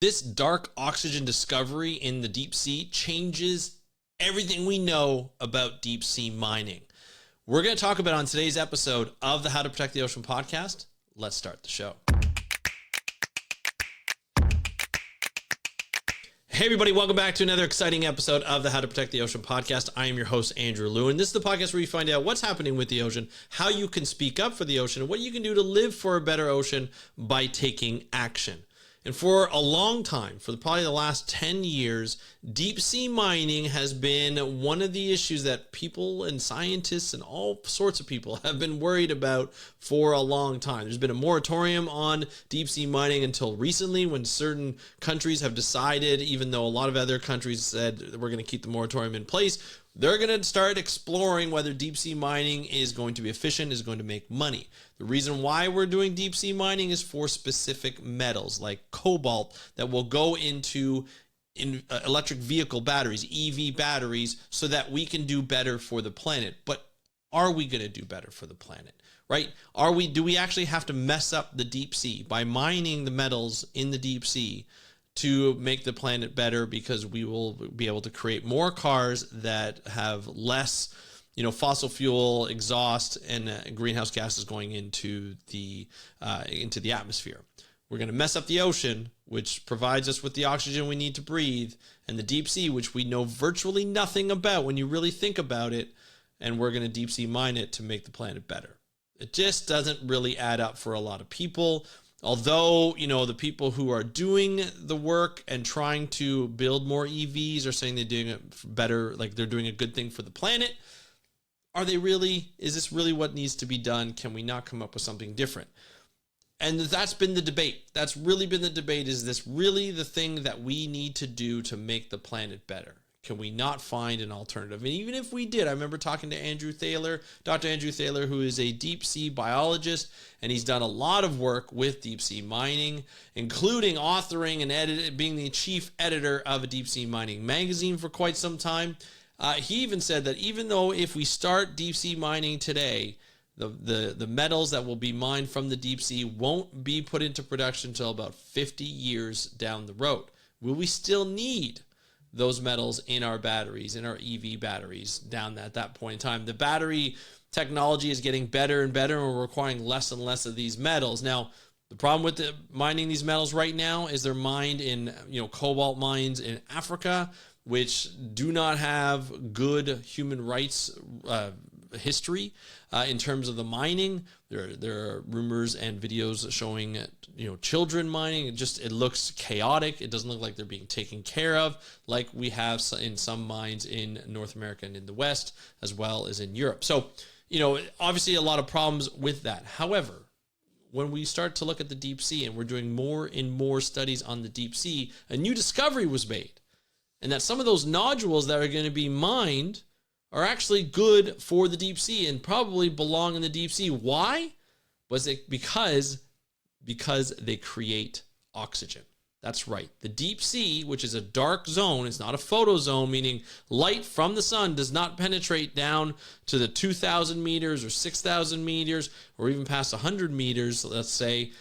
This dark oxygen discovery in the deep sea changes everything we know about deep sea mining. We're going to talk about it on today's episode of the How to Protect the Ocean podcast. Let's start the show. Hey everybody, welcome back to another exciting episode of the How to Protect the Ocean podcast. I am your host, Andrew Lewin. This is the podcast where you find out what's happening with the ocean, how you can speak up for the ocean, and what you can do to live for a better ocean by taking action. And for a long time, for probably the last 10 years, deep sea mining has been one of the issues that people and scientists and all sorts of people have been worried about for a long time. There's been a moratorium on deep sea mining until recently, when certain countries have decided, even though a lot of other countries said we're going to keep the moratorium in place, they're going to start exploring whether deep sea mining is going to be efficient, is going to make money. The reason why we're doing deep sea mining is for specific metals like cobalt that will go into electric vehicle batteries, EV batteries, so that we can do better for the planet. But are we going to do better for the planet? Right? Do we actually have to mess up the deep sea by mining the metals in the deep sea to make the planet better, because we will be able to create more cars that have less, fossil fuel exhaust and greenhouse gases going into the atmosphere? We're going to mess up the ocean, which provides us with the oxygen we need to breathe, and the deep sea, which we know virtually nothing about when you really think about it, and we're going to deep sea mine it to make the planet better. It just doesn't really add up for a lot of people. Although, the people who are doing the work and trying to build more EVs are saying they're doing it better, like they're doing a good thing for the planet. Are they really? Is this really what needs to be done? Can we not come up with something different? And that's been the debate. That's really been the debate. Is this really the thing that we need to do to make the planet better? Can we not find an alternative? And even if we did, I remember talking to Dr. Andrew Thaler, who is a deep sea biologist, and he's done a lot of work with deep sea mining, including authoring and being the chief editor of a deep sea mining magazine for quite some time. He even said that even though if we start deep sea mining today, the metals that will be mined from the deep sea won't be put into production until about 50 years down the road. Will we still need those metals in our batteries, in our EV batteries down at that point in time? The battery technology is getting better and better, and we're requiring less and less of these metals. Now, the problem with mining these metals right now is they're mined in, cobalt mines in Africa, which do not have good human rights history in terms of the mining. There are rumors and videos showing children mining. It looks chaotic. It doesn't look like they're being taken care of like we have in some mines in North America and in the West, as well as in Europe. So obviously a lot of problems with that. However, when we start to look at the deep sea, and we're doing more and more studies on the deep sea, a new discovery was made, and that some of those nodules that are going to be mined are actually good for the deep sea and probably belong in the deep sea. Why? Was it because they create oxygen? That's right. The deep sea, which is a dark zone, is not a photozone, meaning light from the sun does not penetrate down to the 2,000 meters or 6,000 meters or even past 100 meters, let's say,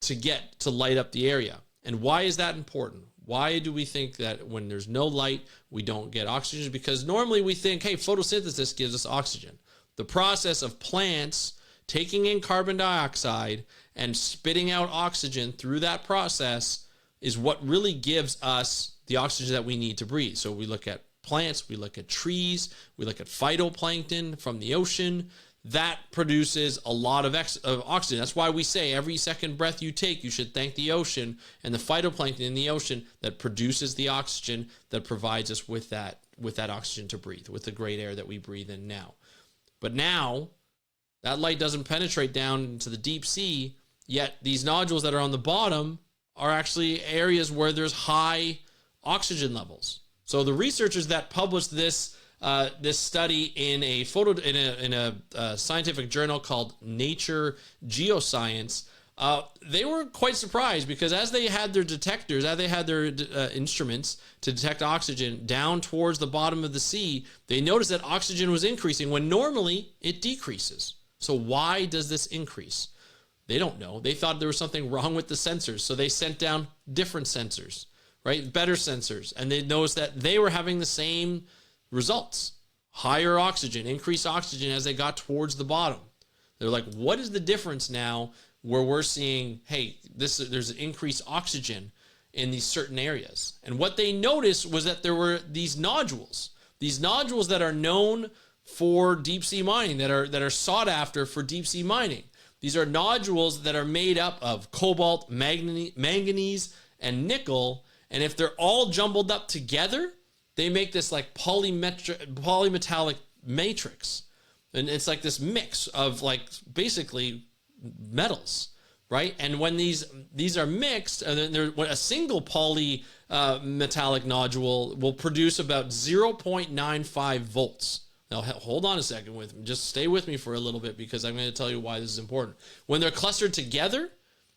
to get to light up the area. And why is that important? Why do we think that when there's no light, we don't get oxygen? Because normally we think, hey, photosynthesis gives us oxygen. The process of plants taking in carbon dioxide and spitting out oxygen through that process is what really gives us the oxygen that we need to breathe. So we look at plants, we look at trees, we look at phytoplankton from the ocean. That produces a lot of oxygen. That's why we say every second breath you take, you should thank the ocean and the phytoplankton in the ocean that produces the oxygen that provides us with that oxygen to breathe, with the great air that we breathe in now. But now, that light doesn't penetrate down into the deep sea, yet these nodules that are on the bottom are actually areas where there's high oxygen levels. So the researchers that published this study in a scientific journal called Nature Geoscience, they were quite surprised, because as they had their detectors, as they had their instruments to detect oxygen down towards the bottom of the sea, they noticed that oxygen was increasing when normally it decreases. So why does this increase? They don't know. They thought there was something wrong with the sensors. So they sent down different sensors, right? Better sensors. And they noticed that they were having the same results. Higher oxygen, increased oxygen as they got towards the bottom. They're like, what is the difference now where we're seeing, hey, there's an increased oxygen in these certain areas? And what they noticed was that there were these nodules that are known for deep sea mining, that are sought after for deep sea mining. These are nodules that are made up of cobalt, manganese, and nickel. And if they're all jumbled up together, they make this like polymetallic matrix. And it's like this mix of like basically metals, right? And when these are mixed, and then a single polymetallic nodule will produce about 0.95 volts. Now, hold on a second with me. Just stay with me for a little bit, because I'm going to tell you why this is important. When they're clustered together,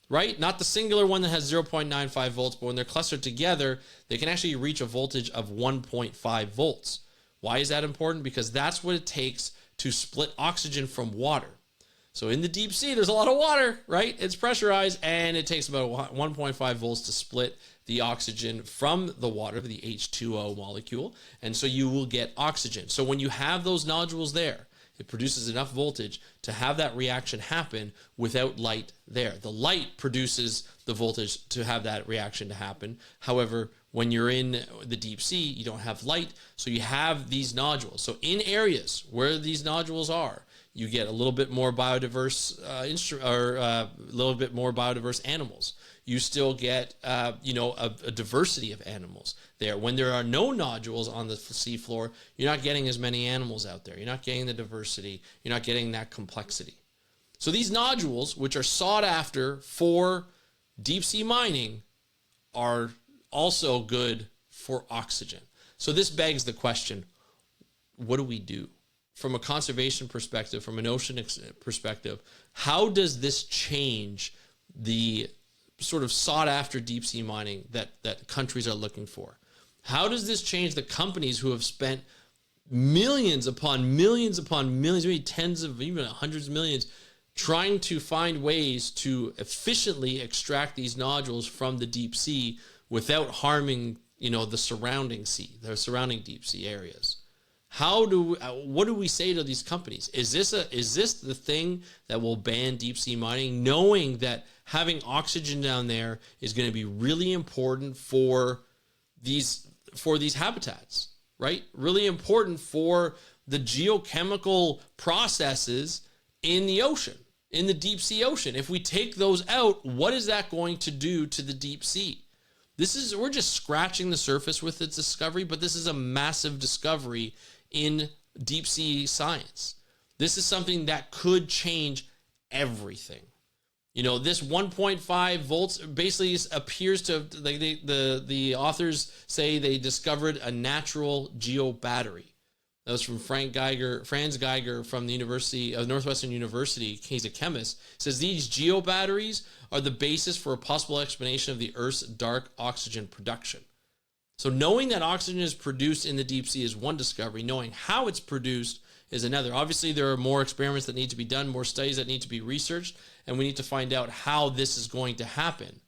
right? Not the singular one that has 0.95 volts, but when they're clustered together, they can actually reach a voltage of 1.5 volts. Why is that important? Because that's what it takes to split oxygen from water. So in the deep sea, there's a lot of water, right? It's pressurized, and it takes about 1.5 volts to split the oxygen from the water, the H2O molecule, and so you will get oxygen. So when you have those nodules there, it produces enough voltage to have that reaction happen without light there. The light produces the voltage to have that reaction to happen. However, when you're in the deep sea, you don't have light, so you have these nodules. So in areas where these nodules are, you get a little bit more biodiverse a little bit more biodiverse animals. You still get a diversity of animals there. When there are no nodules on the seafloor, you're not getting as many animals out there. You're not getting the diversity. You're not getting that complexity. So these nodules, which are sought after for deep sea mining, are also good for oxygen. So this begs the question, what do we do? From a conservation perspective, from an ocean perspective, how does this change the sort of sought after deep sea mining that countries are looking for? How does this change the companies who have spent millions upon millions upon millions, maybe tens of, even hundreds of millions, trying to find ways to efficiently extract these nodules from the deep sea without harming, the surrounding deep sea areas? What do we say to these companies? Is this the thing that will ban deep sea mining, knowing that having oxygen down there is going to be really important for these habitats, right? Really important for the geochemical processes in the ocean, in the deep sea ocean. If we take those out, what is that going to do to the deep sea? We're just scratching the surface with its discovery, but this is a massive discovery in deep sea science. This is something that could change everything. This 1.5 volts basically appears to, like the authors say, they discovered a natural geobattery. That was from Franz Geiger from the University of Northwestern University. He's a chemist. Says these geobatteries are the basis for a possible explanation of the Earth's dark oxygen production. So knowing that oxygen is produced in the deep sea is one discovery. Knowing how it's produced is another. Obviously, there are more experiments that need to be done, more studies that need to be researched, and we need to find out how this is going to happen.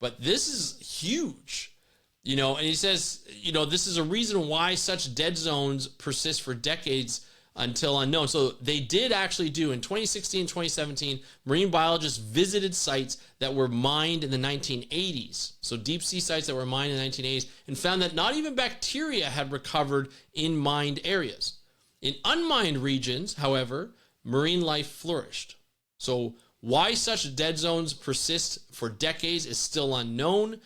But this is huge. And he says, this is a reason why such dead zones persist for decades until unknown. So they did actually do, in 2016, 2017, marine biologists visited sites that were mined in the 1980s. So deep sea sites that were mined in the 1980s, and found that not even bacteria had recovered in mined areas. In unmined regions, however, marine life flourished. So why such dead zones persist for decades is still unknown.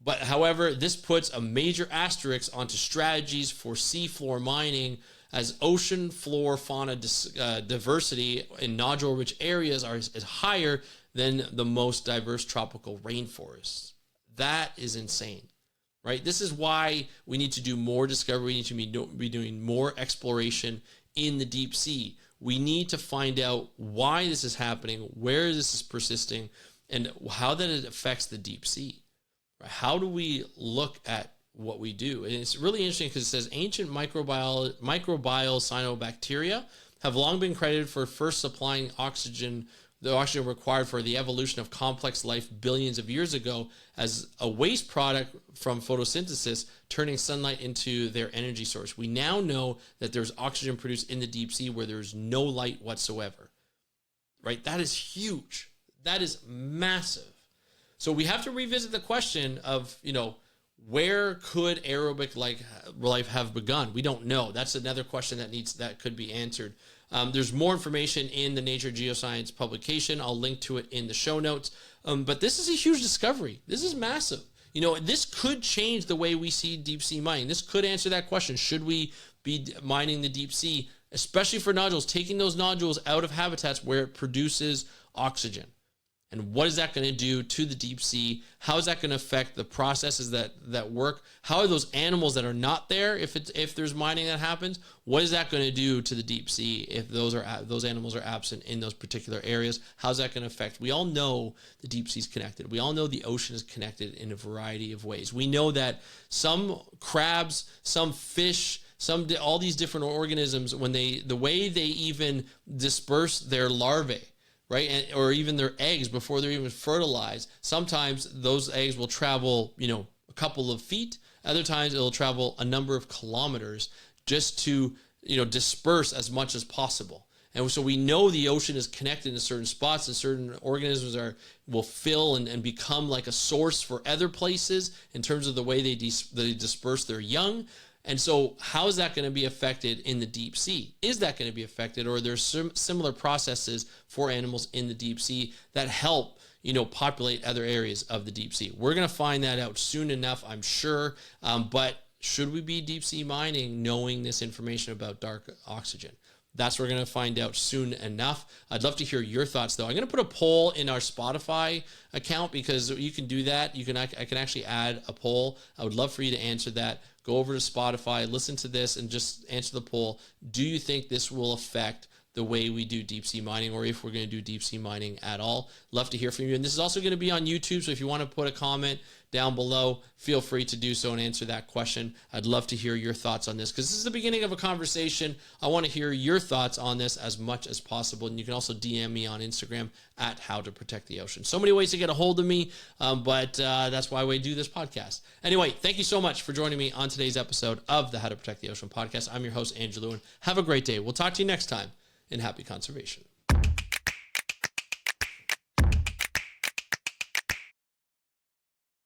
But however, this puts a major asterisk onto strategies for seafloor mining, as ocean floor fauna diversity in nodule-rich areas is higher than the most diverse tropical rainforests. That is insane, right? This is why we need to do more discovery. We need to be doing more exploration in the deep sea. We need to find out why this is happening, where this is persisting, and how that it affects the deep sea. How do we look at what we do? And it's really interesting because it says ancient microbial cyanobacteria have long been credited for first supplying oxygen the oxygen required for the evolution of complex life billions of years ago as a waste product from photosynthesis, turning sunlight into their energy source. We now know that there's oxygen produced in the deep sea where there's no light whatsoever, right? That is huge. That is massive. So we have to revisit the question of, where could aerobic life have begun? We don't know. That's another question that could be answered. There's more information in the Nature Geoscience publication. I'll link to it in the show notes. But this is a huge discovery. This is massive. This could change the way we see deep sea mining. This could answer that question. Should we be mining the deep sea, especially for nodules, taking those nodules out of habitats where it produces oxygen? And what is that going to do to the deep sea? How is that going to affect the processes that work? How are those animals that are not there, if there's mining that happens, what is that going to do to the deep sea if those animals are absent in those particular areas? How's that going to affect? We all know the deep sea is connected. We all know the ocean is connected in a variety of ways. We know that some crabs, some fish, all these different organisms, the way they even disperse their larvae, right? Or even their eggs before they're even fertilized. Sometimes those eggs will travel, a couple of feet. Other times it'll travel a number of kilometers just to, disperse as much as possible. And so we know the ocean is connected in certain spots, and certain organisms will fill and become like a source for other places in terms of the way they disperse their young. And so how is that going to be affected in the deep sea? Is that going to be affected, or are there similar processes for animals in the deep sea that help, populate other areas of the deep sea? We're going to find that out soon enough, I'm sure. But should we be deep sea mining knowing this information about dark oxygen? That's what we're going to find out soon enough. I'd love to hear your thoughts, though. I'm going to put a poll in our Spotify account, because you can do that. I can actually add a poll. I would love for you to answer that. Go over to Spotify, listen to this, and just answer the poll. Do you think this will affect the way we do deep sea mining, or if we're going to do deep sea mining at all? Love to hear from you. And this is also going to be on YouTube, so if you want to put a comment down below, feel free to do so and answer that question. I'd love to hear your thoughts on this, because this is the beginning of a conversation. I want to hear your thoughts on this as much as possible. And you can also DM me on Instagram at How to Protect the Ocean. So many ways to get a hold of me, but that's why we do this podcast. Anyway, thank you so much for joining me on today's episode of the How to Protect the Ocean podcast. I'm your host, Andrew Lewin. Have a great day. We'll talk to you next time, and happy conservation.